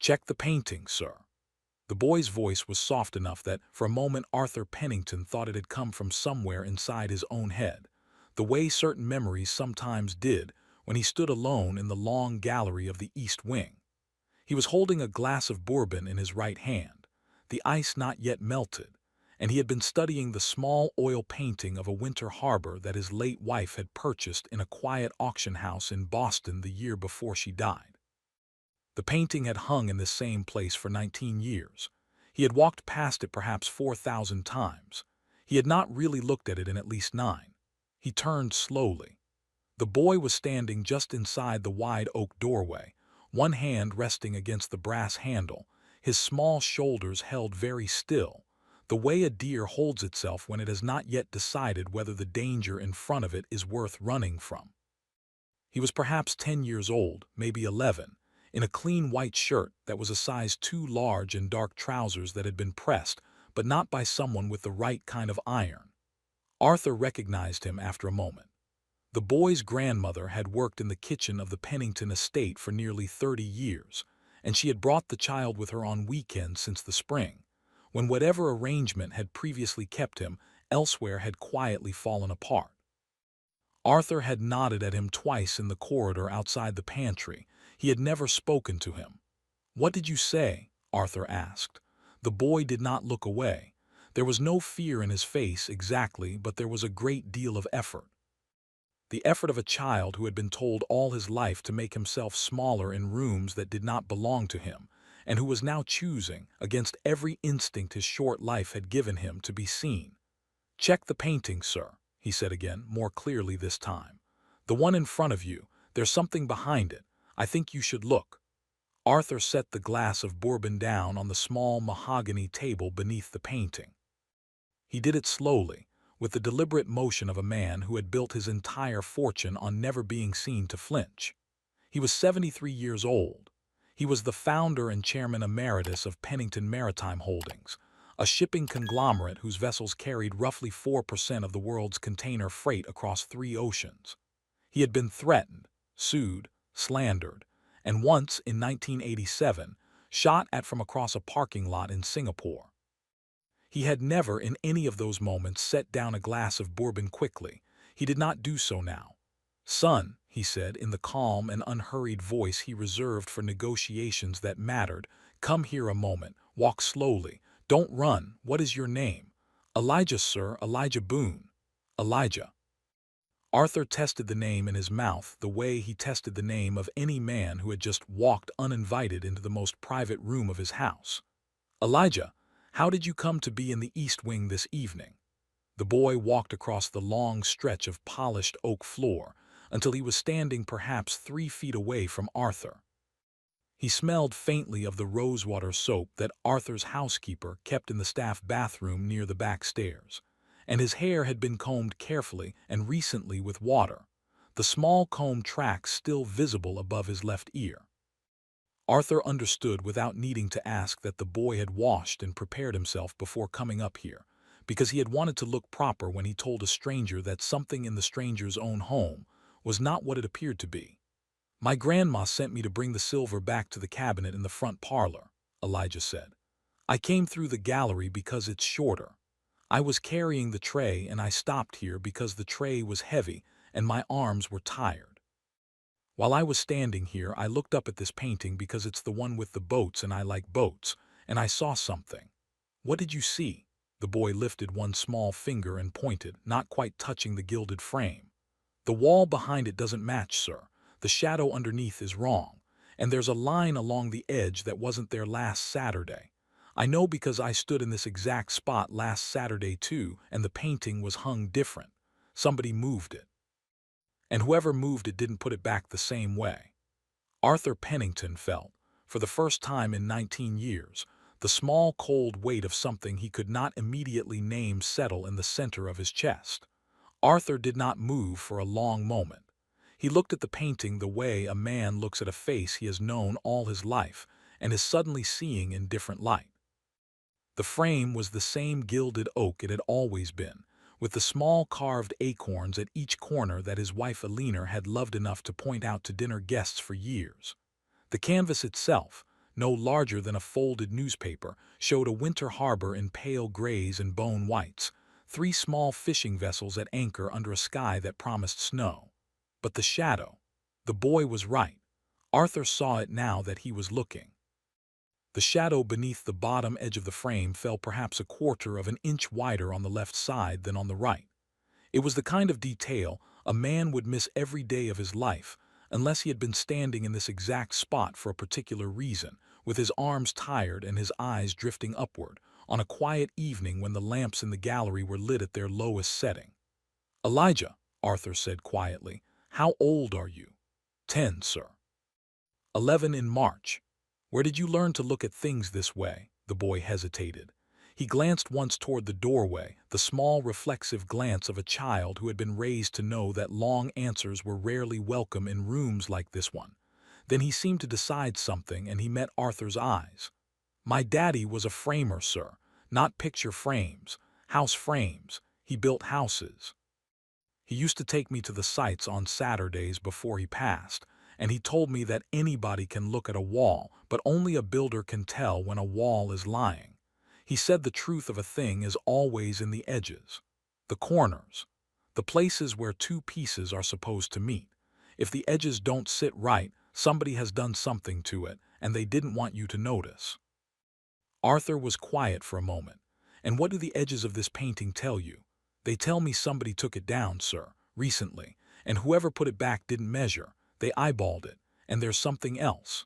Check the painting, sir." The boy's voice was soft enough that, for a moment, Arthur Pennington thought it had come from somewhere inside his own head, the way certain memories sometimes did when he stood alone in the long gallery of the East Wing. He was holding a glass of bourbon in his right hand, the ice not yet melted, and he had been studying the small oil painting of a winter harbor that his late wife had purchased in a quiet auction house in Boston the year before she died. The painting had hung in this same place for 19 years. He had walked past it perhaps 4,000 times. He had not really looked at it in at least 9. He turned slowly. The boy was standing just inside the wide oak doorway, one hand resting against the brass handle, his small shoulders held very still, the way a deer holds itself when it has not yet decided whether the danger in front of it is worth running from. He was perhaps 10 years old, maybe 11, in a clean white shirt that was a size too large and dark trousers that had been pressed, but not by someone with the right kind of iron. Arthur recognized him after a moment. The boy's grandmother had worked in the kitchen of the Pennington estate for nearly 30 years, and she had brought the child with her on weekends since the spring, when whatever arrangement had previously kept him elsewhere had quietly fallen apart. Arthur had nodded at him twice in the corridor outside the pantry. He had never spoken to him. "What did you say?" Arthur asked. The boy did not look away. There was no fear in his face exactly, but there was a great deal of effort. The effort of a child who had been told all his life to make himself smaller in rooms that did not belong to him, and who was now choosing, against every instinct his short life had given him, to be seen. "Check the painting, sir," he said again, more clearly this time. "The one in front of you. There's something behind it. I think you should look." Arthur set the glass of bourbon down on the small mahogany table beneath the painting. He did it slowly, with the deliberate motion of a man who had built his entire fortune on never being seen to flinch. He was 73 years old. He was the founder and chairman emeritus of Pennington Maritime Holdings, a shipping conglomerate whose vessels carried roughly 4% of the world's container freight across 3 oceans. He had been threatened, sued, slandered, and once, in 1987, shot at from across a parking lot in Singapore. He had never, in any of those moments, set down a glass of bourbon quickly. He did not do so now. "Son," he said in the calm and unhurried voice he reserved for negotiations that mattered, "come here a moment. Walk slowly. Don't run. What is your name?" "Elijah, sir. Elijah Boone." "Elijah." Arthur tested the name in his mouth the way he tested the name of any man who had just walked uninvited into the most private room of his house. "Elijah, how did you come to be in the East Wing this evening?" The boy walked across the long stretch of polished oak floor until he was standing perhaps 3 feet away from Arthur. He smelled faintly of the rosewater soap that Arthur's housekeeper kept in the staff bathroom near the back stairs, and his hair had been combed carefully and recently with water, the small comb tracks still visible above his left ear. Arthur understood without needing to ask that the boy had washed and prepared himself before coming up here, because he had wanted to look proper when he told a stranger that something in the stranger's own home was not what it appeared to be. "My grandma sent me to bring the silver back to the cabinet in the front parlor," Elijah said. "I came through the gallery because it's shorter. I was carrying the tray and I stopped here because the tray was heavy and my arms were tired. While I was standing here, I looked up at this painting because it's the one with the boats and I like boats, and I saw something." "What did you see?" The boy lifted one small finger and pointed, not quite touching the gilded frame. "The wall behind it doesn't match, sir. The shadow underneath is wrong, and there's a line along the edge that wasn't there last Saturday. I know because I stood in this exact spot last Saturday too, and the painting was hung different. Somebody moved it. And whoever moved it didn't put it back the same way." Arthur Pennington felt, for the first time in 19 years, the small cold weight of something he could not immediately name settle in the center of his chest. Arthur did not move for a long moment. He looked at the painting the way a man looks at a face he has known all his life and is suddenly seeing in different light. The frame was the same gilded oak it had always been, with the small carved acorns at each corner that his wife Eleanor had loved enough to point out to dinner guests for years. The canvas itself, no larger than a folded newspaper, showed a winter harbor in pale grays and bone whites, three small fishing vessels at anchor under a sky that promised snow. But the shadow. The boy was right. Arthur saw it now that he was looking. The shadow beneath the bottom edge of the frame fell perhaps a quarter of an inch wider on the left side than on the right. It was the kind of detail a man would miss every day of his life, unless he had been standing in this exact spot for a particular reason, with his arms tired and his eyes drifting upward, on a quiet evening when the lamps in the gallery were lit at their lowest setting. "Elijah," Arthur said quietly, "how old are you?" "10, sir." "11 in March. Where did you learn to look at things this way?" The boy hesitated. He glanced once toward the doorway, the small reflexive glance of a child who had been raised to know that long answers were rarely welcome in rooms like this one. Then he seemed to decide something, and he met Arthur's eyes. "My daddy was a framer, sir. Not picture frames. House frames. He built houses. He used to take me to the sites on Saturdays before he passed, and he told me that anybody can look at a wall, but only a builder can tell when a wall is lying. He said the truth of a thing is always in the edges, the corners, the places where two pieces are supposed to meet. If the edges don't sit right, somebody has done something to it, and they didn't want you to notice." Arthur was quiet for a moment. "And what do the edges of this painting tell you?" "They tell me somebody took it down, sir, recently, and whoever put it back didn't measure. They eyeballed it, and there's something else."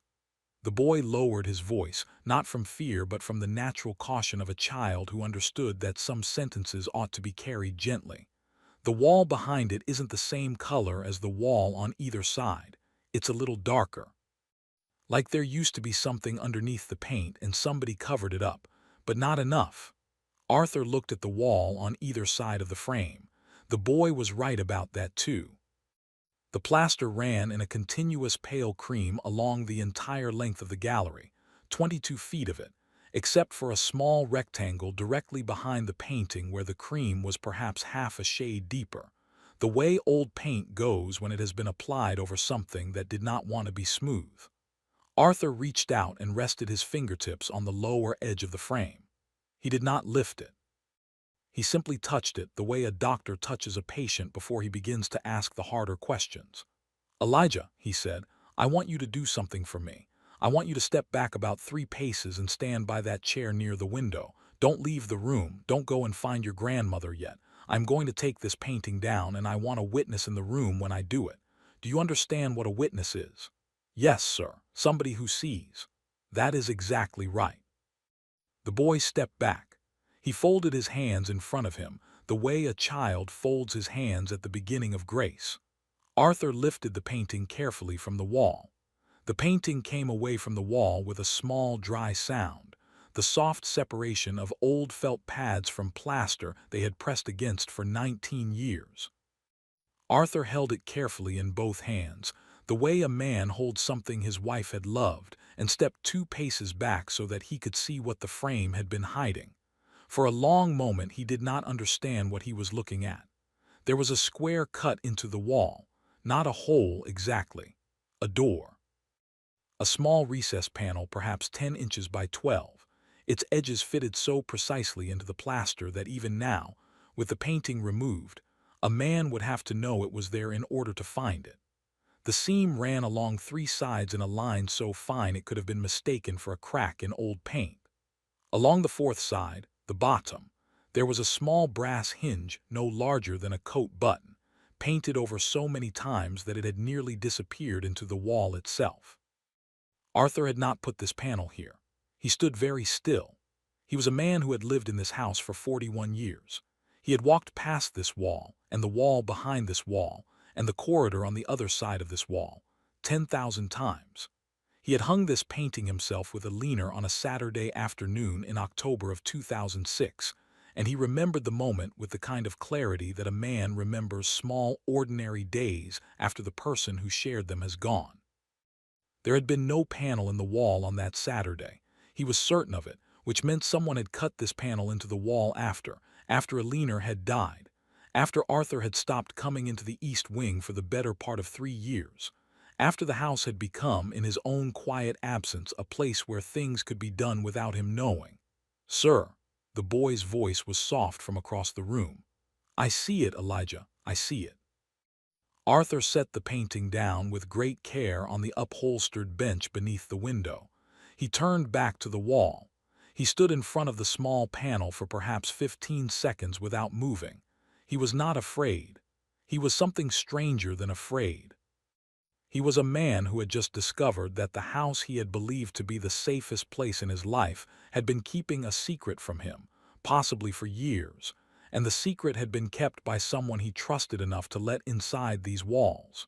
The boy lowered his voice, not from fear but from the natural caution of a child who understood that some sentences ought to be carried gently. "The wall behind it isn't the same color as the wall on either side. It's a little darker. Like there used to be something underneath the paint and somebody covered it up, but not enough." Arthur looked at the wall on either side of the frame. The boy was right about that too. The plaster ran in a continuous pale cream along the entire length of the gallery, 22 feet of it, except for a small rectangle directly behind the painting where the cream was perhaps half a shade deeper, the way old paint goes when it has been applied over something that did not want to be smooth. Arthur reached out and rested his fingertips on the lower edge of the frame. He did not lift it. He simply touched it the way a doctor touches a patient before he begins to ask the harder questions. "Elijah," he said, "I want you to do something for me. I want you to step back about 3 paces and stand by that chair near the window. Don't leave the room. Don't go and find your grandmother yet. I'm going to take this painting down, and I want a witness in the room when I do it. Do you understand what a witness is?" "Yes, sir. Somebody who sees." "That is exactly right." The boy stepped back. He folded his hands in front of him, the way a child folds his hands at the beginning of grace. Arthur lifted the painting carefully from the wall. The painting came away from the wall with a small, dry sound, the soft separation of old felt pads from plaster they had pressed against for 19 years. Arthur held it carefully in both hands, the way a man holds something his wife had loved, and stepped 2 paces back so that he could see what the frame had been hiding. For a long moment he did not understand what he was looking at. There was a square cut into the wall, not a hole exactly, a door. A small recess panel, perhaps 10 inches by 12. Its edges fitted so precisely into the plaster that even now, with the painting removed, a man would have to know it was there in order to find it. The seam ran along 3 sides in a line so fine it could have been mistaken for a crack in old paint. Along the 4th side, the bottom, there was a small brass hinge no larger than a coat button, painted over so many times that it had nearly disappeared into the wall itself. Arthur had not put this panel here. He stood very still. He was a man who had lived in this house for 41 years. He had walked past this wall, and the wall behind this wall, and the corridor on the other side of this wall, 10,000 times. He had hung this painting himself with a leaner on a Saturday afternoon in October of 2006, and he remembered the moment with the kind of clarity that a man remembers small, ordinary days after the person who shared them has gone. There had been no panel in the wall on that Saturday. He was certain of it, which meant someone had cut this panel into the wall after a leaner had died, after Arthur had stopped coming into the East Wing for the better part of 3 years, After the house had become, in his own quiet absence, a place where things could be done without him knowing. "Sir," the boy's voice was soft from across the room. "I see it, Elijah, I see it." Arthur set the painting down with great care on the upholstered bench beneath the window. He turned back to the wall. He stood in front of the small panel for perhaps 15 seconds without moving. He was not afraid. He was something stranger than afraid. He was a man who had just discovered that the house he had believed to be the safest place in his life had been keeping a secret from him, possibly for years, and the secret had been kept by someone he trusted enough to let inside these walls.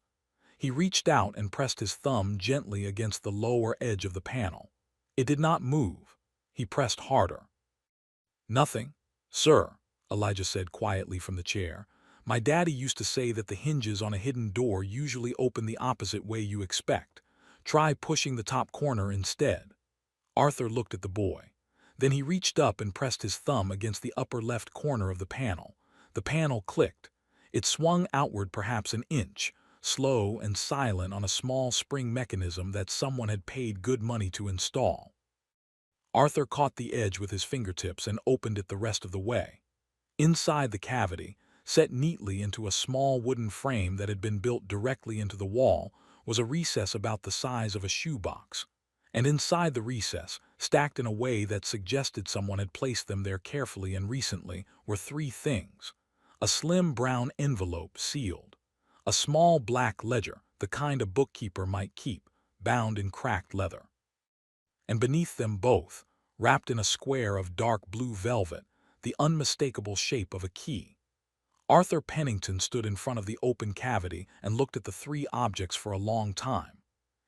He reached out and pressed his thumb gently against the lower edge of the panel. It did not move. He pressed harder. "Nothing, sir," Elijah said quietly from the chair. "My daddy used to say that the hinges on a hidden door usually open the opposite way you expect. Try pushing the top corner instead." Arthur looked at the boy. Then he reached up and pressed his thumb against the upper left corner of the panel. The panel clicked. It swung outward perhaps an inch, slow and silent on a small spring mechanism that someone had paid good money to install. Arthur caught the edge with his fingertips and opened it the rest of the way. Inside the cavity, set neatly into a small wooden frame that had been built directly into the wall, was a recess about the size of a shoebox. And inside the recess, stacked in a way that suggested someone had placed them there carefully and recently, were three things. A slim brown envelope sealed. A small black ledger, the kind a bookkeeper might keep, bound in cracked leather. And beneath them both, wrapped in a square of dark blue velvet, the unmistakable shape of a key. Arthur Pennington stood in front of the open cavity and looked at the three objects for a long time.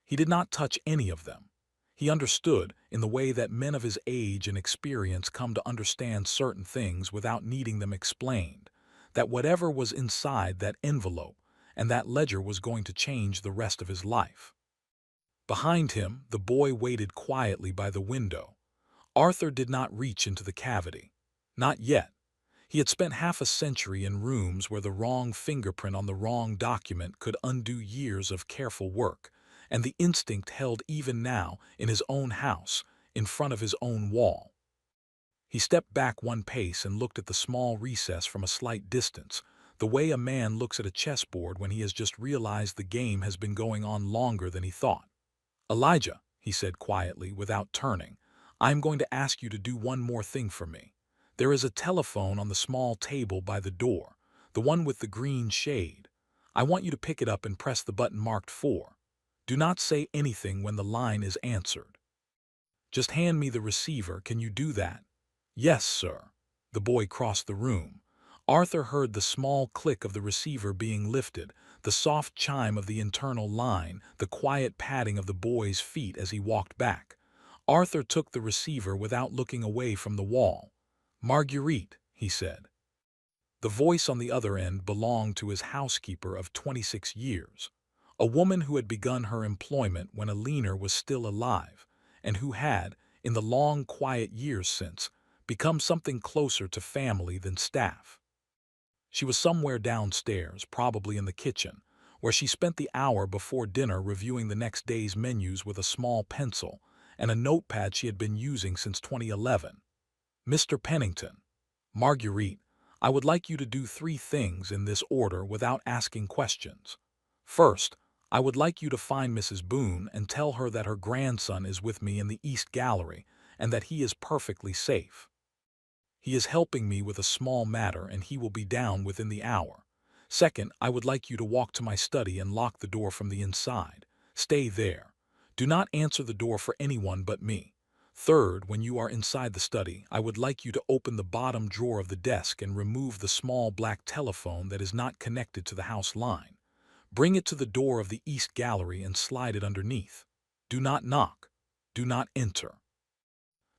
He did not touch any of them. He understood, in the way that men of his age and experience come to understand certain things without needing them explained, that whatever was inside that envelope and that ledger was going to change the rest of his life. Behind him, the boy waited quietly by the window. Arthur did not reach into the cavity. Not yet. He had spent half a century in rooms where the wrong fingerprint on the wrong document could undo years of careful work, and the instinct held even now in his own house, in front of his own wall. He stepped back one pace and looked at the small recess from a slight distance, the way a man looks at a chessboard when he has just realized the game has been going on longer than he thought. "Elijah," he said quietly, without turning, "I am going to ask you to do one more thing for me. There is a telephone on the small table by the door, the one with the green shade. I want you to pick it up and press the button marked 4. Do not say anything when the line is answered. Just hand me the receiver. Can you do that?" "Yes, sir." The boy crossed the room. Arthur heard the small click of the receiver being lifted, the soft chime of the internal line, the quiet padding of the boy's feet as he walked back. Arthur took the receiver without looking away from the wall. "Marguerite," he said. The voice on the other end belonged to his housekeeper of 26 years, a woman who had begun her employment when Alina was still alive, and who had, in the long quiet years since, become something closer to family than staff. She was somewhere downstairs, probably in the kitchen, where she spent the hour before dinner reviewing the next day's menus with a small pencil and a notepad she had been using since 2011. "Mr. Pennington, Marguerite, I would like you to do 3 things in this order without asking questions. First, I would like you to find Mrs. Boone and tell her that her grandson is with me in the East Gallery and that he is perfectly safe. He is helping me with a small matter and he will be down within the hour. Second, I would like you to walk to my study and lock the door from the inside. Stay there. Do not answer the door for anyone but me. Third, when you are inside the study, I would like you to open the bottom drawer of the desk and remove the small black telephone that is not connected to the house line. Bring it to the door of the East Gallery and slide it underneath. Do not knock. Do not enter."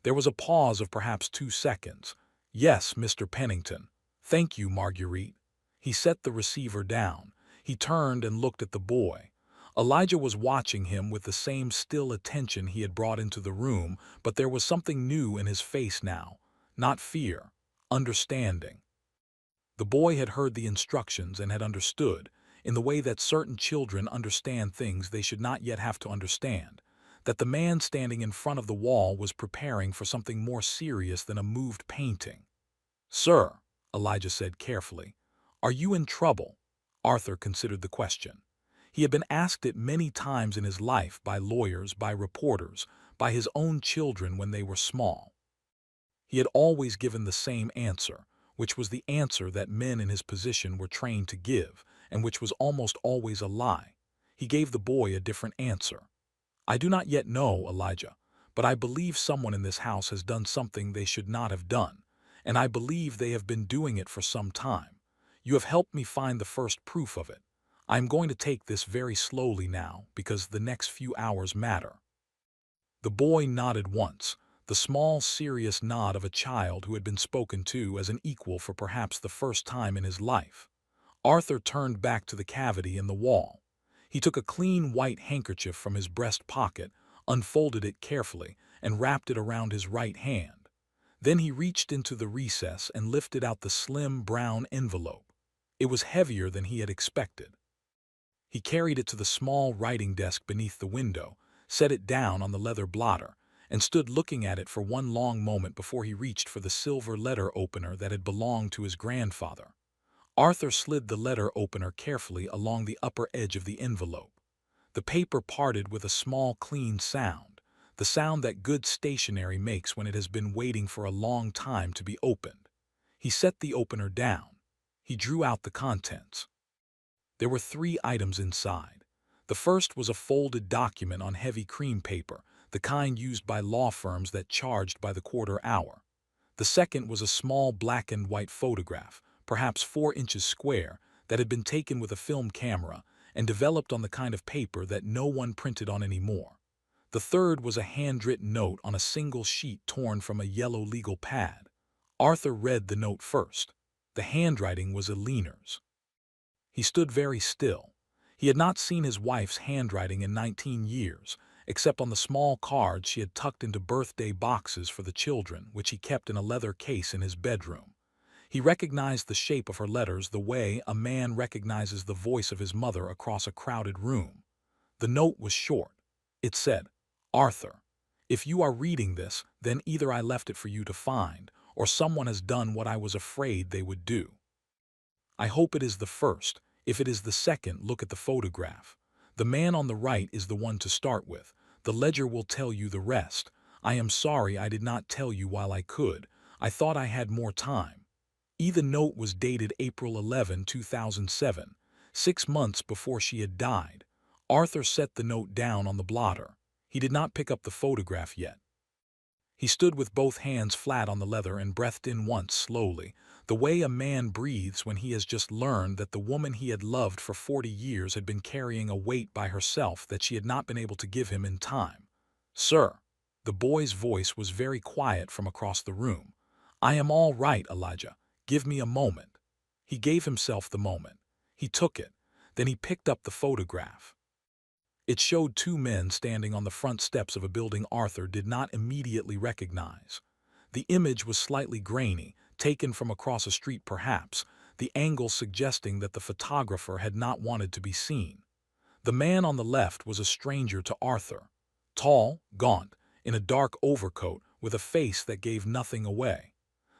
There was a pause of perhaps 2 seconds. "Yes, Mr. Pennington. Thank you, Marguerite." He set the receiver down. He turned and looked at the boy. Elijah was watching him with the same still attention he had brought into the room, but there was something new in his face now. Not fear, understanding. The boy had heard the instructions and had understood. in the way that certain children understand things they should not yet have to understand, that the man standing in front of the wall was preparing for something more serious than a moved painting. "Sir," Elijah said carefully, "are you in trouble?" Arthur considered the question. He had been asked it many times in his life by lawyers, by reporters, by his own children when they were small. He had always given the same answer, which was the answer that men in his position were trained to give, and which was almost always a lie. He gave the boy a different answer. "I do not yet know, Elijah, but I believe someone in this house has done something they should not have done, and I believe they have been doing it for some time. You have helped me find the first proof of it. I am going to take this very slowly now, because the next few hours matter." The boy nodded once, the small, serious nod of a child who had been spoken to as an equal for perhaps the first time in his life. Arthur turned back to the cavity in the wall. He took a clean white handkerchief from his breast pocket, unfolded it carefully, and wrapped it around his right hand. Then he reached into the recess and lifted out the slim brown envelope. It was heavier than he had expected. He carried it to the small writing desk beneath the window, set it down on the leather blotter, and stood looking at it for one long moment before he reached for the silver letter opener that had belonged to his grandfather. Arthur slid the letter opener carefully along the upper edge of the envelope. The paper parted with a small, clean sound, the sound that good stationery makes when it has been waiting for a long time to be opened. He set the opener down. He drew out the contents. There were 3 items inside. The first was a folded document on heavy cream paper, the kind used by law firms that charged by the quarter hour. The second was a small black and white photograph, perhaps 4 inches square, that had been taken with a film camera and developed on the kind of paper that no one printed on anymore. The third was a handwritten note on a single sheet torn from a yellow legal pad. Arthur read the note first. The handwriting was Eleanor's. He stood very still. He had not seen his wife's handwriting in 19 years, except on the small cards she had tucked into birthday boxes for the children, which he kept in a leather case in his bedroom. He recognized the shape of her letters the way a man recognizes the voice of his mother across a crowded room. The note was short. It said, "Arthur, if you are reading this, then either I left it for you to find, or someone has done what I was afraid they would do. I hope it is the first. If it is the second, look at the photograph. The man on the right is the one to start with. The ledger will tell you the rest. I am sorry I did not tell you while I could. I thought I had more time." The note was dated April 2007, 6 months before she had died. Arthur set the note down on the blotter. He did not pick up the photograph yet. He stood with both hands flat on the leather and breathed in once slowly, the way a man breathes when he has just learned that the woman he had loved for 40 years had been carrying a weight by herself that she had not been able to give him in time. "Sir." The boy's voice was very quiet from across the room. "I am all right, Elijah. Give me a moment." He gave himself the moment. He took it. Then he picked up the photograph. It showed 2 men standing on the front steps of a building Arthur did not immediately recognize. The image was slightly grainy, taken from across a street perhaps, the angle suggesting that the photographer had not wanted to be seen. The man on the left was a stranger to Arthur. Tall, gaunt, in a dark overcoat, with a face that gave nothing away.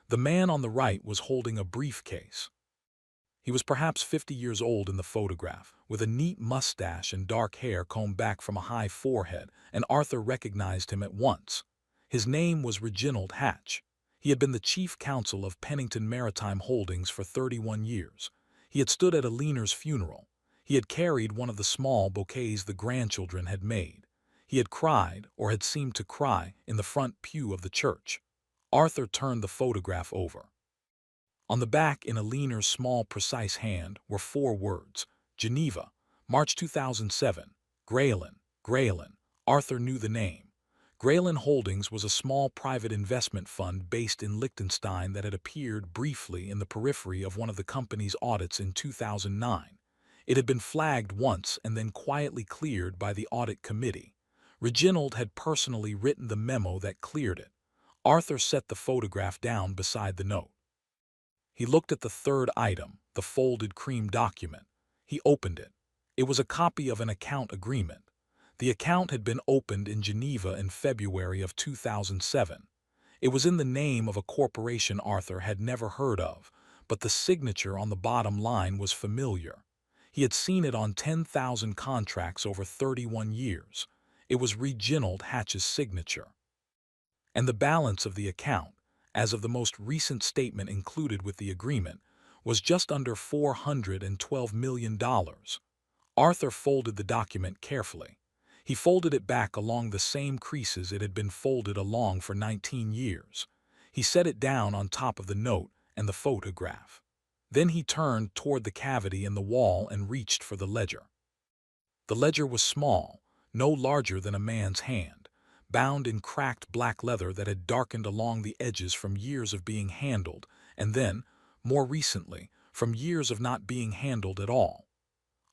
The man on the right was holding a briefcase. He was perhaps 50 years old in the photograph, with a neat mustache and dark hair combed back from a high forehead, and Arthur recognized him at once. His name was Reginald Hatch. He had been the chief counsel of Pennington Maritime Holdings for 31 years. He had stood at Eleanor's funeral. He had carried one of the small bouquets the grandchildren had made. He had cried, or had seemed to cry, in the front pew of the church. Arthur turned the photograph over. On the back, in Eleanor's small, precise hand, were 4 words: Geneva, March 2007, Graylin, Graylin. Arthur knew the name. Graylin Holdings was a small private investment fund based in Liechtenstein that had appeared briefly in the periphery of one of the company's audits in 2009. It had been flagged once and then quietly cleared by the audit committee. Reginald had personally written the memo that cleared it. Arthur set the photograph down beside the note. He looked at the third item, the folded cream document. He opened it. It was a copy of an account agreement. The account had been opened in Geneva in February of 2007. It was in the name of a corporation Arthur had never heard of, but the signature on the bottom line was familiar. He had seen it on 10,000 contracts over 31 years. It was Reginald Hatch's signature. And the balance of the account, as of the most recent statement included with the agreement, was just under $412 million. Arthur folded the document carefully. He folded it back along the same creases it had been folded along for 19 years. He set it down on top of the note and the photograph. Then he turned toward the cavity in the wall and reached for the ledger. The ledger was small, no larger than a man's hand, bound in cracked black leather that had darkened along the edges from years of being handled, and then, more recently, from years of not being handled at all.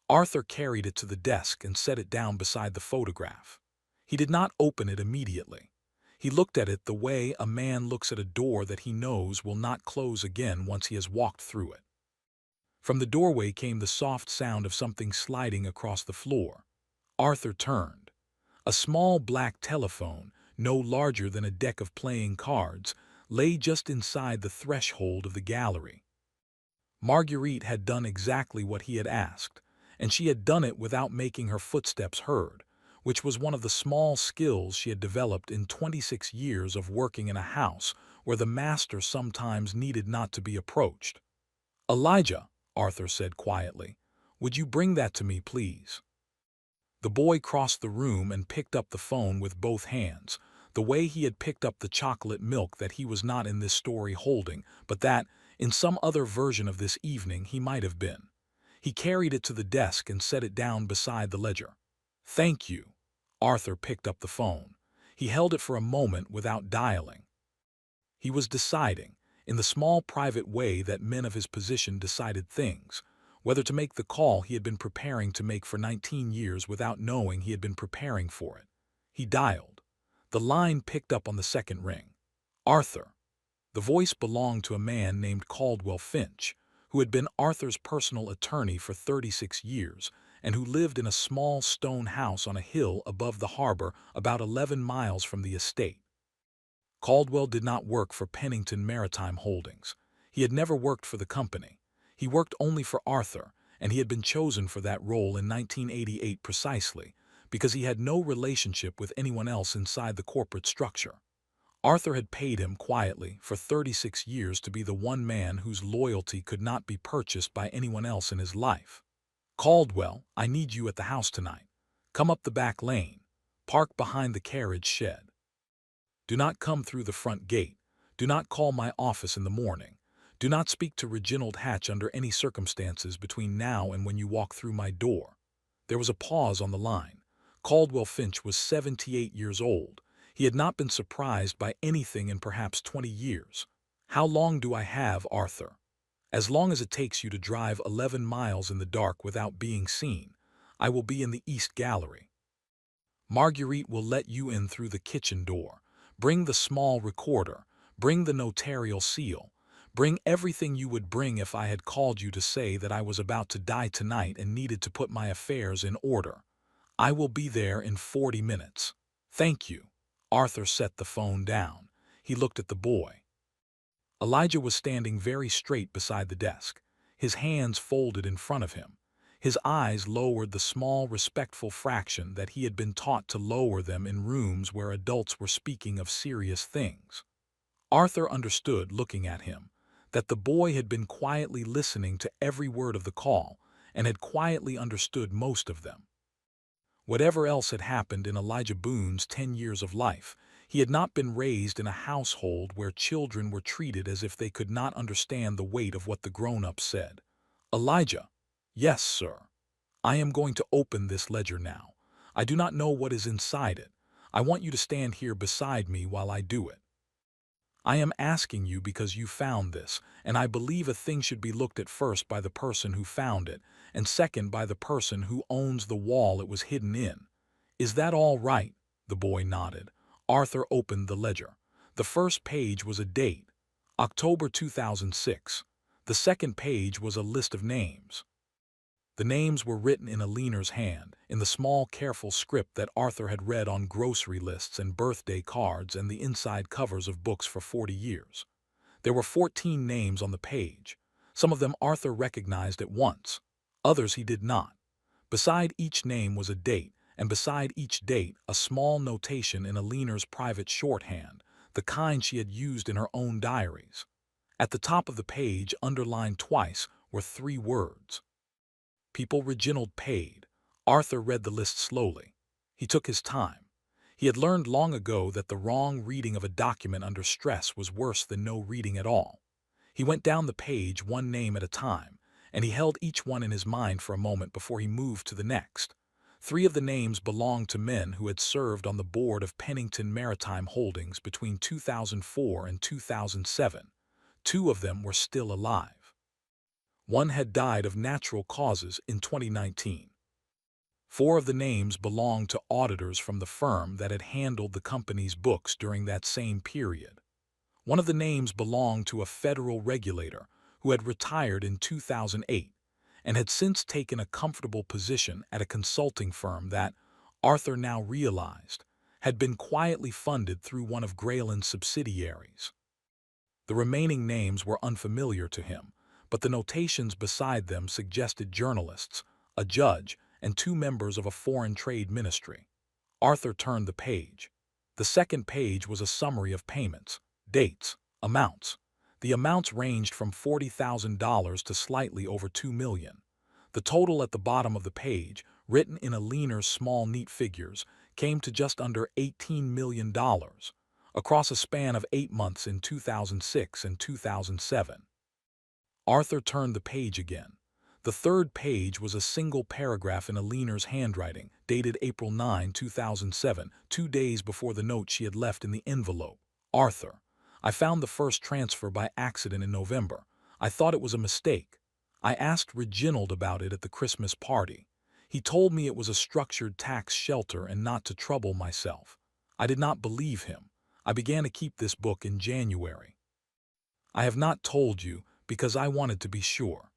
Arthur carried it to the desk and set it down beside the photograph. He did not open it immediately. He looked at it the way a man looks at a door that he knows will not close again once he has walked through it. From the doorway came the soft sound of something sliding across the floor. Arthur turned. A small black telephone, no larger than a deck of playing cards, lay just inside the threshold of the gallery. Marguerite had done exactly what he had asked, and she had done it without making her footsteps heard, which was one of the small skills she had developed in 26 years of working in a house where the master sometimes needed not to be approached. "Elijah," Arthur said quietly, "would you bring that to me, please?" The boy crossed the room and picked up the phone with both hands, the way he had picked up the chocolate milk that he was not in this story holding, but that, in some other version of this evening, he might have been. He carried it to the desk and set it down beside the ledger. "Thank you." Arthur picked up the phone. He held it for a moment without dialing. He was deciding, in the small private way that men of his position decided things, whether to make the call he had been preparing to make for 19 years without knowing he had been preparing for it. He dialed. The line picked up on the second ring. "Arthur." The voice belonged to a man named Caldwell Finch, who had been Arthur's personal attorney for 36 years and who lived in a small stone house on a hill above the harbor about 11 miles from the estate. Caldwell did not work for Pennington Maritime Holdings. He had never worked for the company. He worked only for Arthur, and he had been chosen for that role in 1988 precisely because he had no relationship with anyone else inside the corporate structure. Arthur had paid him quietly for 36 years to be the one man whose loyalty could not be purchased by anyone else in his life. "Caldwell, I need you at the house tonight. Come up the back lane. Park behind the carriage shed. Do not come through the front gate. Do not call my office in the morning. Do not speak to Reginald Hatch under any circumstances between now and when you walk through my door." There was a pause on the line. Caldwell Finch was 78 years old. He had not been surprised by anything in perhaps 20 years. "How long do I have, Arthur?" "As long as it takes you to drive 11 miles in the dark without being seen. I will be in the East Gallery. Marguerite will let you in through the kitchen door. Bring the small recorder. Bring the notarial seal. Bring everything you would bring if I had called you to say that I was about to die tonight and needed to put my affairs in order. I will be there in 40 minutes. Thank you." Arthur set the phone down. He looked at the boy. Elijah was standing very straight beside the desk, his hands folded in front of him. His eyes lowered the small, respectful fraction that he had been taught to lower them in rooms where adults were speaking of serious things. Arthur understood, looking at him, that the boy had been quietly listening to every word of the call and had quietly understood most of them. Whatever else had happened in Elijah Boone's 10 years of life, he had not been raised in a household where children were treated as if they could not understand the weight of what the grown-ups said. "Elijah." "Yes, sir." "I am going to open this ledger now. I do not know what is inside it. I want you to stand here beside me while I do it. I am asking you because you found this, and I believe a thing should be looked at first by the person who found it, and second by the person who owns the wall it was hidden in. Is that all right?" The boy nodded. Arthur opened the ledger. The first page was a date, October 2006. The second page was a list of names. The names were written in Alina's hand, in the small, careful script that Arthur had read on grocery lists and birthday cards and the inside covers of books for 40 years. There were 14 names on the page. Some of them Arthur recognized at once. Others he did not. Beside each name was a date, and beside each date a small notation in Alina's private shorthand, the kind she had used in her own diaries. At the top of the page, underlined twice, were 3 words. People Reginald paid. Arthur read the list slowly. He took his time. He had learned long ago that the wrong reading of a document under stress was worse than no reading at all. He went down the page one name at a time, and he held each one in his mind for a moment before he moved to the next. 3 of the names belonged to men who had served on the board of Pennington Maritime Holdings between 2004 and 2007. 2 of them were still alive. One had died of natural causes in 2019. 4 of the names belonged to auditors from the firm that had handled the company's books during that same period. One of the names belonged to a federal regulator who had retired in 2008 and had since taken a comfortable position at a consulting firm that, Arthur now realized, had been quietly funded through one of Grayland's subsidiaries. The remaining names were unfamiliar to him, but the notations beside them suggested journalists, a judge, and 2 members of a foreign trade ministry. Arthur turned the page. The second page was a summary of payments, dates, amounts. The amounts ranged from $40,000 to slightly over $2 million. The total at the bottom of the page, written in Alina's small neat figures, came to just under $18 million, across a span of 8 months in 2006 and 2007. Arthur turned the page again. The third page was a single paragraph in Alina's handwriting, dated April 9, 2007, 2 days before the note she had left in the envelope. Arthur, I found the first transfer by accident in November. I thought it was a mistake. I asked Reginald about it at the Christmas party. He told me it was a structured tax shelter and not to trouble myself. I did not believe him. I began to keep this book in January. I have not told you because I wanted to be sure.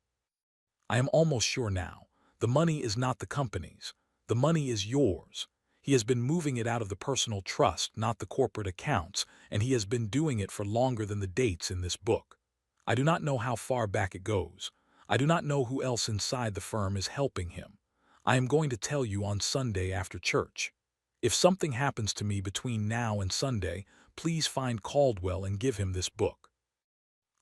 I am almost sure now. The money is not the company's. The money is yours. He has been moving it out of the personal trust, not the corporate accounts, and he has been doing it for longer than the dates in this book. I do not know how far back it goes. I do not know who else inside the firm is helping him. I am going to tell you on Sunday after church. If something happens to me between now and Sunday, please find Caldwell and give him this book.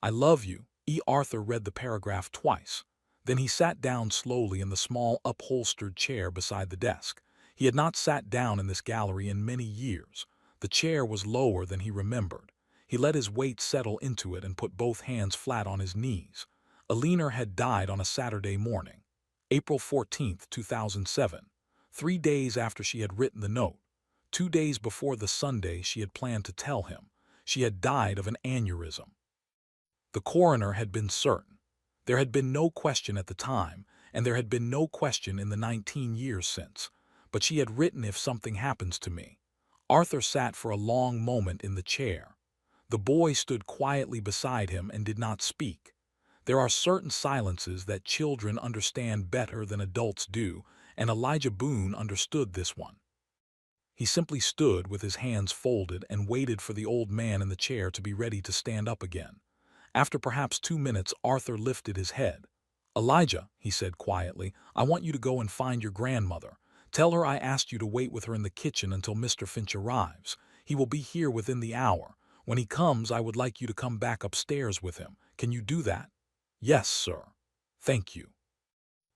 I love you. Arthur read the paragraph twice. Then he sat down slowly in the small upholstered chair beside the desk. He had not sat down in this gallery in many years. The chair was lower than he remembered. He let his weight settle into it and put both hands flat on his knees. Alina had died on a Saturday morning, April 14, 2007, 3 days after she had written the note. 2 days before the Sunday she had planned to tell him. She had died of an aneurysm. The coroner had been certain. There had been no question at the time, and there had been no question in the 19 years since. But she had written, if something happens to me. Arthur sat for a long moment in the chair. The boy stood quietly beside him and did not speak. There are certain silences that children understand better than adults do, and Elijah Boone understood this one. He simply stood with his hands folded and waited for the old man in the chair to be ready to stand up again. After perhaps 2 minutes, Arthur lifted his head. Elijah, he said quietly, I want you to go and find your grandmother. Tell her I asked you to wait with her in the kitchen until Mr. Finch arrives. He will be here within the hour. When he comes, I would like you to come back upstairs with him. Can you do that? Yes, sir. Thank you.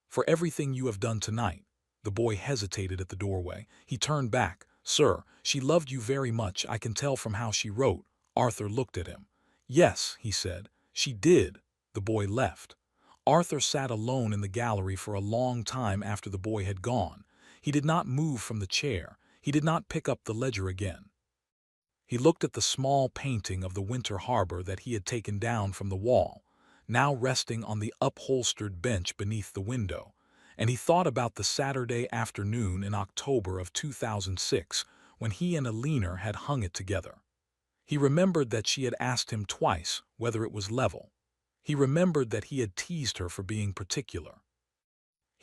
For everything you have done tonight. The boy hesitated at the doorway. He turned back. Sir, she loved you very much, I can tell from how she wrote. Arthur looked at him. Yes, he said, she did. The boy left. Arthur sat alone in the gallery for a long time after the boy had gone. He did not move from the chair. He did not pick up the ledger again. He looked at the small painting of the Winter Harbor that he had taken down from the wall, now resting on the upholstered bench beneath the window, and he thought about the Saturday afternoon in October of 2006 when he and Alina had hung it together. He remembered that she had asked him twice whether it was level. He remembered that he had teased her for being particular.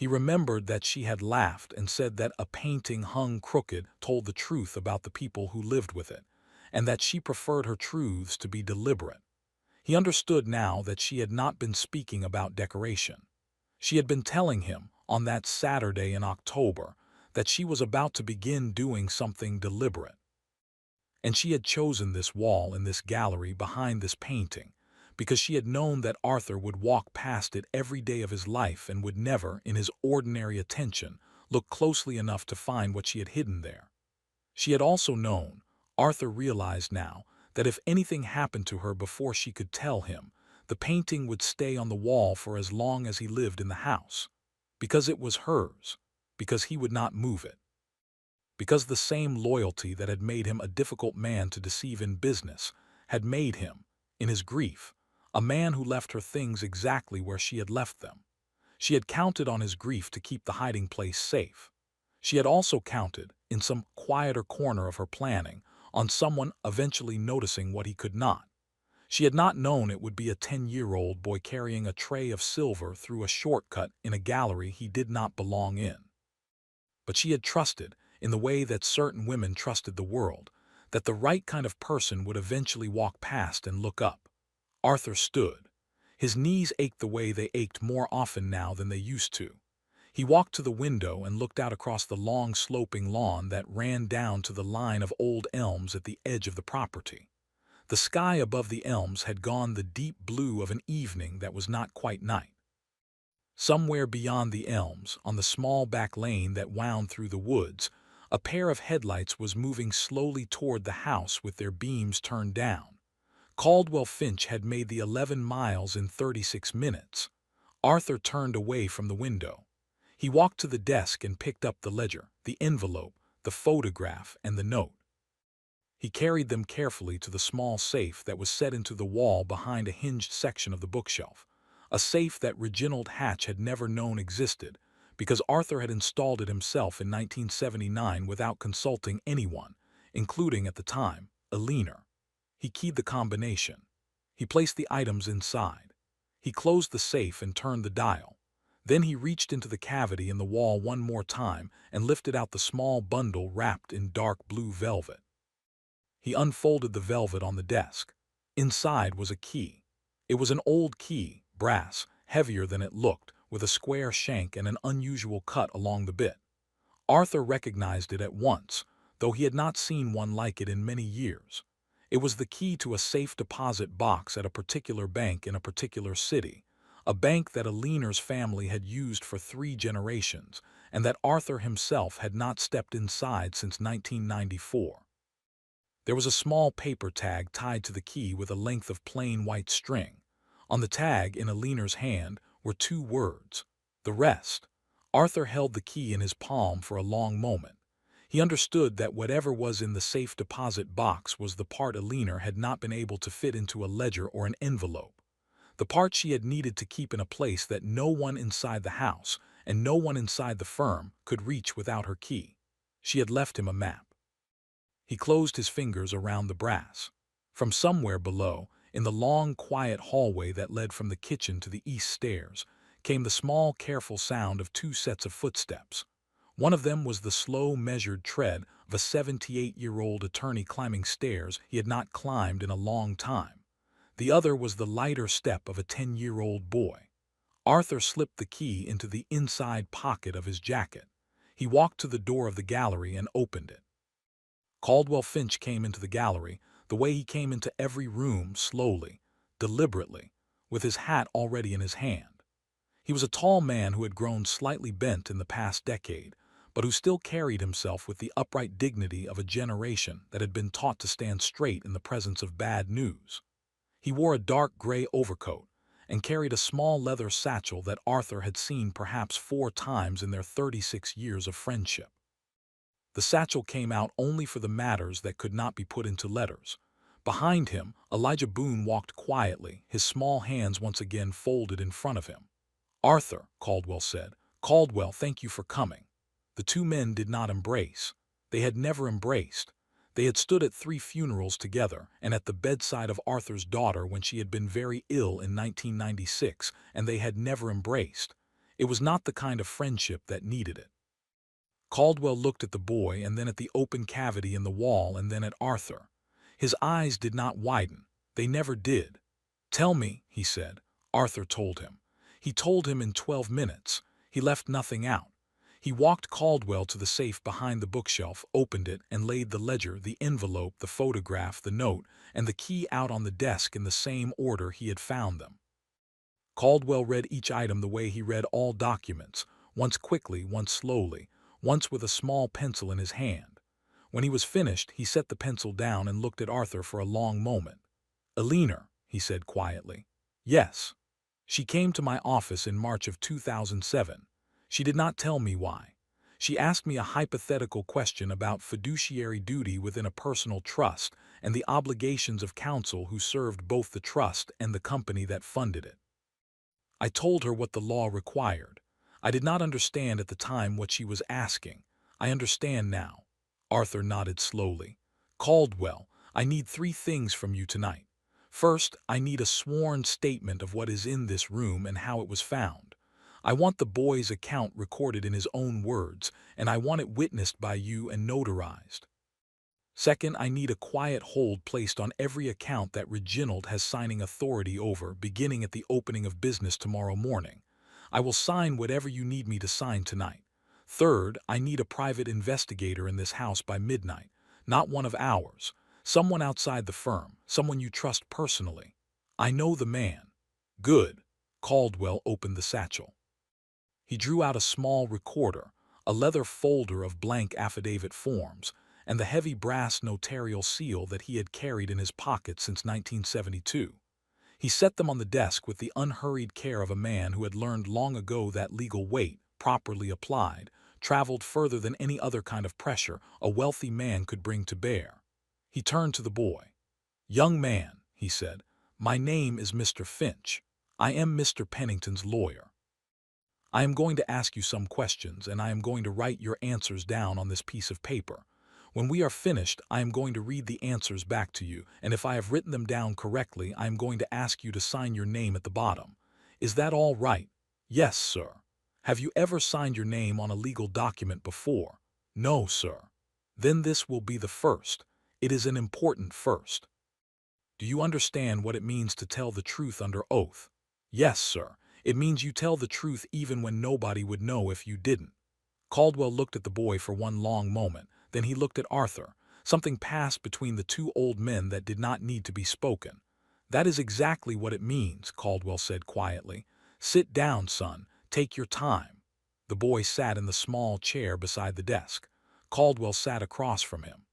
He remembered that she had laughed and said that a painting hung crooked told the truth about the people who lived with it, and that she preferred her truths to be deliberate. He understood now that she had not been speaking about decoration. She had been telling him, on that Saturday in October, that she was about to begin doing something deliberate. And she had chosen this wall in this gallery behind this painting because she had known that Arthur would walk past it every day of his life and would never, in his ordinary attention, look closely enough to find what she had hidden there. She had also known, Arthur realized now, that if anything happened to her before she could tell him, the painting would stay on the wall for as long as he lived in the house. Because it was hers. Because he would not move it. Because the same loyalty that had made him a difficult man to deceive in business had made him, in his grief, a man who left her things exactly where she had left them. She had counted on his grief to keep the hiding place safe. She had also counted, in some quieter corner of her planning, on someone eventually noticing what he could not. She had not known it would be a 10-year-old boy carrying a tray of silver through a shortcut in a gallery he did not belong in. But she had trusted, in the way that certain women trusted the world, that the right kind of person would eventually walk past and look up. Arthur stood. His knees ached the way they ached more often now than they used to. He walked to the window and looked out across the long sloping lawn that ran down to the line of old elms at the edge of the property. The sky above the elms had gone the deep blue of an evening that was not quite night. Somewhere beyond the elms, on the small back lane that wound through the woods, a pair of headlights was moving slowly toward the house with their beams turned down. Caldwell Finch had made the 11 miles in 36 minutes. Arthur turned away from the window. He walked to the desk and picked up the ledger, the envelope, the photograph, and the note. He carried them carefully to the small safe that was set into the wall behind a hinged section of the bookshelf, a safe that Reginald Hatch had never known existed, because Arthur had installed it himself in 1979 without consulting anyone, including, at the time, Eleanor. He keyed the combination. He placed the items inside. He closed the safe and turned the dial. Then he reached into the cavity in the wall one more time and lifted out the small bundle wrapped in dark blue velvet. He unfolded the velvet on the desk. Inside was a key. It was an old key, brass, heavier than it looked, with a square shank and an unusual cut along the bit. Arthur recognized it at once, though he had not seen one like it in many years. It was the key to a safe deposit box at a particular bank in a particular city, a bank that Eleanor's family had used for 3 generations, and that Arthur himself had not stepped inside since 1994. There was a small paper tag tied to the key with a length of plain white string. On the tag, in Eleanor's hand, were 2 words: the rest. Arthur held the key in his palm for a long moment. He understood that whatever was in the safe deposit box was the part Eleanor had not been able to fit into a ledger or an envelope. The part she had needed to keep in a place that no one inside the house and no one inside the firm could reach without her key. She had left him a map. He closed his fingers around the brass. From somewhere below, in the long, quiet hallway that led from the kitchen to the east stairs, came the small, careful sound of 2 sets of footsteps. One of them was the slow, measured tread of a 78-year-old attorney climbing stairs he had not climbed in a long time. The other was the lighter step of a 10-year-old boy. Arthur slipped the key into the inside pocket of his jacket. He walked to the door of the gallery and opened it. Caldwell Finch came into the gallery, the way he came into every room, slowly, deliberately, with his hat already in his hand. He was a tall man who had grown slightly bent in the past decade, but who still carried himself with the upright dignity of a generation that had been taught to stand straight in the presence of bad news. He wore a dark gray overcoat and carried a small leather satchel that Arthur had seen perhaps 4 times in their 36 years of friendship. The satchel came out only for the matters that could not be put into letters. Behind him, Elijah Boone walked quietly, his small hands once again folded in front of him. "Arthur," Caldwell said. "Caldwell, thank you for coming." The 2 men did not embrace. They had never embraced. They had stood at 3 funerals together and at the bedside of Arthur's daughter when she had been very ill in 1996, and they had never embraced. It was not the kind of friendship that needed it. Caldwell looked at the boy and then at the open cavity in the wall and then at Arthur. His eyes did not widen. They never did. "Tell me," he said. Arthur told him. He told him in 12 minutes. He left nothing out. He walked Caldwell to the safe behind the bookshelf, opened it, and laid the ledger, the envelope, the photograph, the note, and the key out on the desk in the same order he had found them. Caldwell read each item the way he read all documents, once quickly, once slowly, once with a small pencil in his hand. When he was finished, he set the pencil down and looked at Arthur for a long moment. "Eleanor," he said quietly. "Yes. She came to my office in March of 2007. She did not tell me why. She asked me a hypothetical question about fiduciary duty within a personal trust and the obligations of counsel who served both the trust and the company that funded it. I told her what the law required. I did not understand at the time what she was asking. I understand now." Arthur nodded slowly. "Caldwell, I need 3 things from you tonight. First, I need a sworn statement of what is in this room and how it was found. I want the boy's account recorded in his own words, and I want it witnessed by you and notarized. Second, I need a quiet hold placed on every account that Reginald has signing authority over, beginning at the opening of business tomorrow morning. I will sign whatever you need me to sign tonight. Third, I need a private investigator in this house by midnight, not one of ours. Someone outside the firm, someone you trust personally. I know the man." "Good." Caldwell opened the satchel. He drew out a small recorder, a leather folder of blank affidavit forms, and the heavy brass notarial seal that he had carried in his pocket since 1972. He set them on the desk with the unhurried care of a man who had learned long ago that legal weight, properly applied, traveled further than any other kind of pressure a wealthy man could bring to bear. He turned to the boy. "Young man," he said, "my name is Mr. Finch. I am Mr. Pennington's lawyer. I am going to ask you some questions, and I am going to write your answers down on this piece of paper. When we are finished, I am going to read the answers back to you, and if I have written them down correctly, I am going to ask you to sign your name at the bottom. Is that all right?" "Yes, sir." "Have you ever signed your name on a legal document before?" "No, sir." "Then this will be the first. It is an important first. Do you understand what it means to tell the truth under oath?" "Yes, sir. It means you tell the truth even when nobody would know if you didn't." Caldwell looked at the boy for one long moment. Then he looked at Arthur. Something passed between the two old men that did not need to be spoken. "That is exactly what it means," Caldwell said quietly. "Sit down, son. Take your time." The boy sat in the small chair beside the desk. Caldwell sat across from him.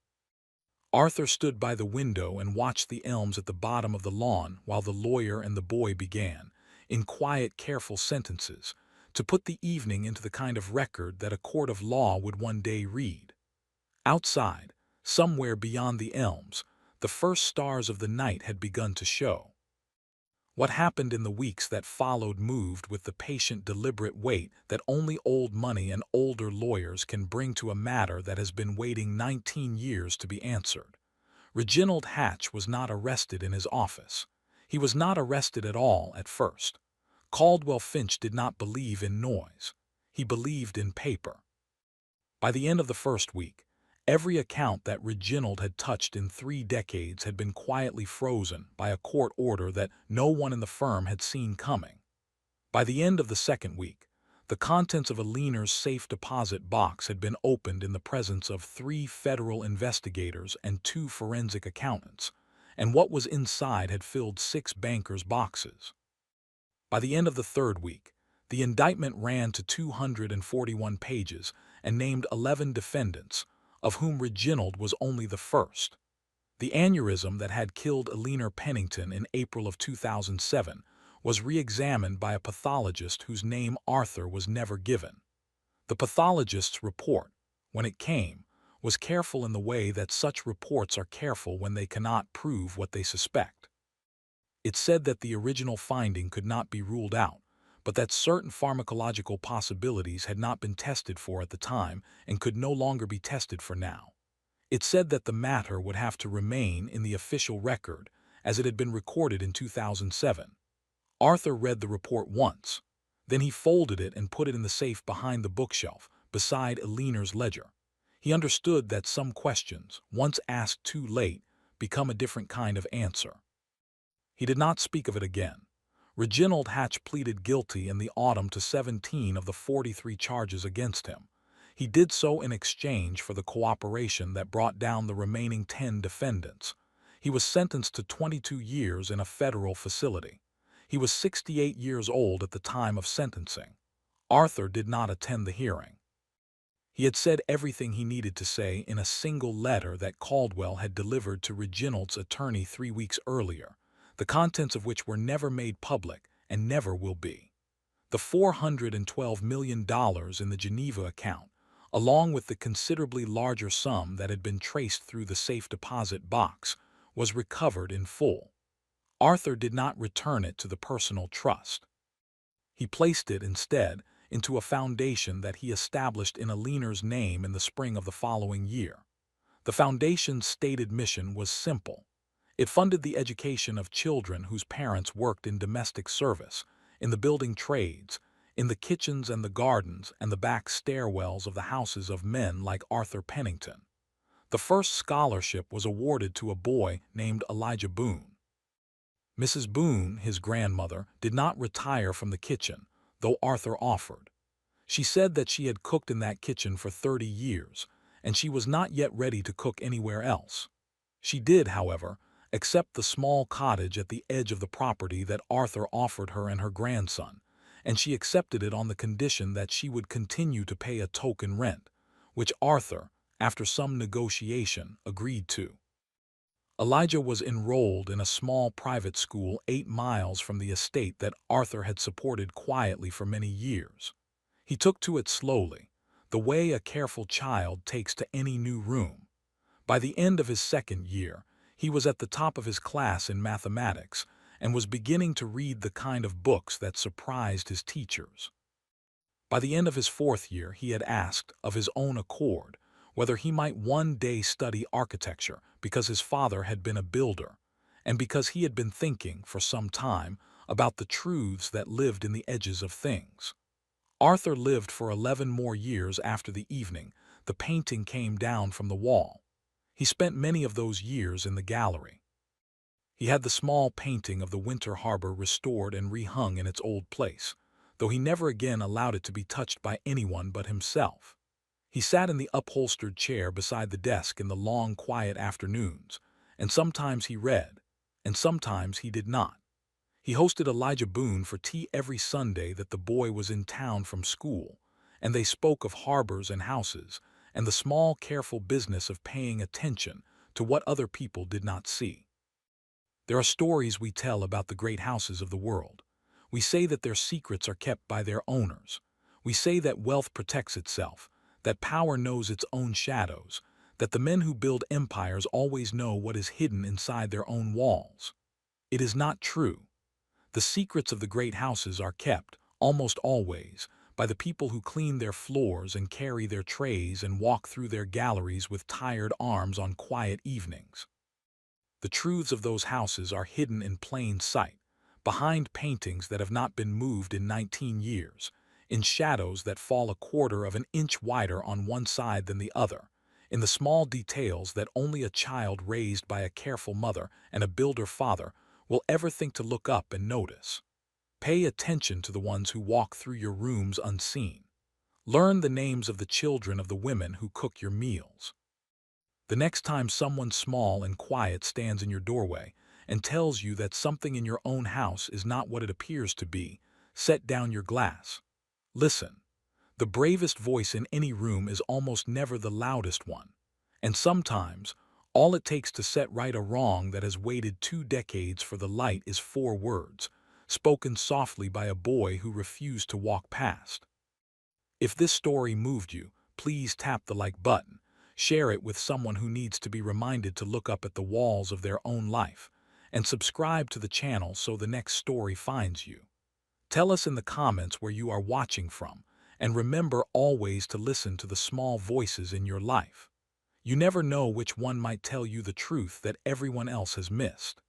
Arthur stood by the window and watched the elms at the bottom of the lawn while the lawyer and the boy began, in quiet, careful sentences, to put the evening into the kind of record that a court of law would one day read. Outside, somewhere beyond the elms, the first stars of the night had begun to show. What happened in the weeks that followed moved with the patient, deliberate weight that only old money and older lawyers can bring to a matter that has been waiting 19 years to be answered. Reginald Hatch was not arrested in his office. He was not arrested at all at first. Caldwell Finch did not believe in noise. He believed in paper. By the end of the first week, every account that Reginald had touched in 3 decades had been quietly frozen by a court order that no one in the firm had seen coming. By the end of the second week, the contents of Eleanor's safe deposit box had been opened in the presence of 3 federal investigators and 2 forensic accountants, and what was inside had filled 6 bankers' boxes. By the end of the third week, the indictment ran to 241 pages and named 11 defendants, of whom Reginald was only the first. The aneurysm that had killed Eleanor Pennington in April of 2007 was re-examined by a pathologist whose name Arthur was never given. The pathologist's report, when it came, was careful in the way that such reports are careful when they cannot prove what they suspect. It said that the original finding could not be ruled out, but that certain pharmacological possibilities had not been tested for at the time and could no longer be tested for now. It said that the matter would have to remain in the official record as it had been recorded in 2007. Arthur read the report once. Then he folded it and put it in the safe behind the bookshelf, beside Eleanor's ledger. He understood that some questions, once asked too late, become a different kind of answer. He did not speak of it again. Reginald Hatch pleaded guilty in the autumn to 17 of the 43 charges against him. He did so in exchange for the cooperation that brought down the remaining 10 defendants. He was sentenced to 22 years in a federal facility. He was 68 years old at the time of sentencing. Arthur did not attend the hearing. He had said everything he needed to say in a single letter that Caldwell had delivered to Reginald's attorney 3 weeks earlier, the contents of which were never made public and never will be. The $412 million in the Geneva account, along with the considerably larger sum that had been traced through the safe deposit box, was recovered in full. Arthur did not return it to the personal trust. He placed it, instead, into a foundation that he established in Eleanor's name in the spring of the following year. The foundation's stated mission was simple. It funded the education of children whose parents worked in domestic service, in the building trades, in the kitchens and the gardens and the back stairwells of the houses of men like Arthur Pennington. The first scholarship was awarded to a boy named Elijah Boone. Mrs. Boone, his grandmother, did not retire from the kitchen, though Arthur offered. She said that she had cooked in that kitchen for 30 years, and she was not yet ready to cook anywhere else. She did, however, accept the small cottage at the edge of the property that Arthur offered her and her grandson, and she accepted it on the condition that she would continue to pay a token rent, which Arthur, after some negotiation, agreed to. Elijah was enrolled in a small private school 8 miles from the estate that Arthur had supported quietly for many years. He took to it slowly, the way a careful child takes to any new room. By the end of his second year, he was at the top of his class in mathematics and was beginning to read the kind of books that surprised his teachers. By the end of his fourth year, he had asked, of his own accord, whether he might one day study architecture because his father had been a builder, and because he had been thinking, for some time, about the truths that lived in the edges of things. Arthur lived for 11 more years after the evening the painting came down from the wall. He spent many of those years in the gallery. He had the small painting of the Winter Harbor restored and rehung in its old place, though he never again allowed it to be touched by anyone but himself. He sat in the upholstered chair beside the desk in the long, quiet afternoons, and sometimes he read, and sometimes he did not. He hosted Elijah Boone for tea every Sunday that the boy was in town from school, and they spoke of harbors and houses, and the small, careful business of paying attention to what other people did not see. There are stories we tell about the great houses of the world. We say that their secrets are kept by their owners. We say that wealth protects itself, that power knows its own shadows, that the men who build empires always know what is hidden inside their own walls. It is not true. The secrets of the great houses are kept, almost always, by the people who clean their floors and carry their trays and walk through their galleries with tired arms on quiet evenings. The truths of those houses are hidden in plain sight, behind paintings that have not been moved in 19 years, in shadows that fall a quarter of an inch wider on one side than the other, in the small details that only a child raised by a careful mother and a builder father will ever think to look up and notice. Pay attention to the ones who walk through your rooms unseen. Learn the names of the children of the women who cook your meals. The next time someone small and quiet stands in your doorway and tells you that something in your own house is not what it appears to be, set down your glass. Listen. The bravest voice in any room is almost never the loudest one, and sometimes all it takes to set right a wrong that has waited 2 decades for the light is 4 words, spoken softly by a boy who refused to walk past. If this story moved you, please tap the like button. Share it with someone who needs to be reminded to look up at the walls of their own life, and subscribe to the channel so the next story finds you. Tell us in the comments where you are watching from, and remember always to listen to the small voices in your life. You never know which one might tell you the truth that everyone else has missed.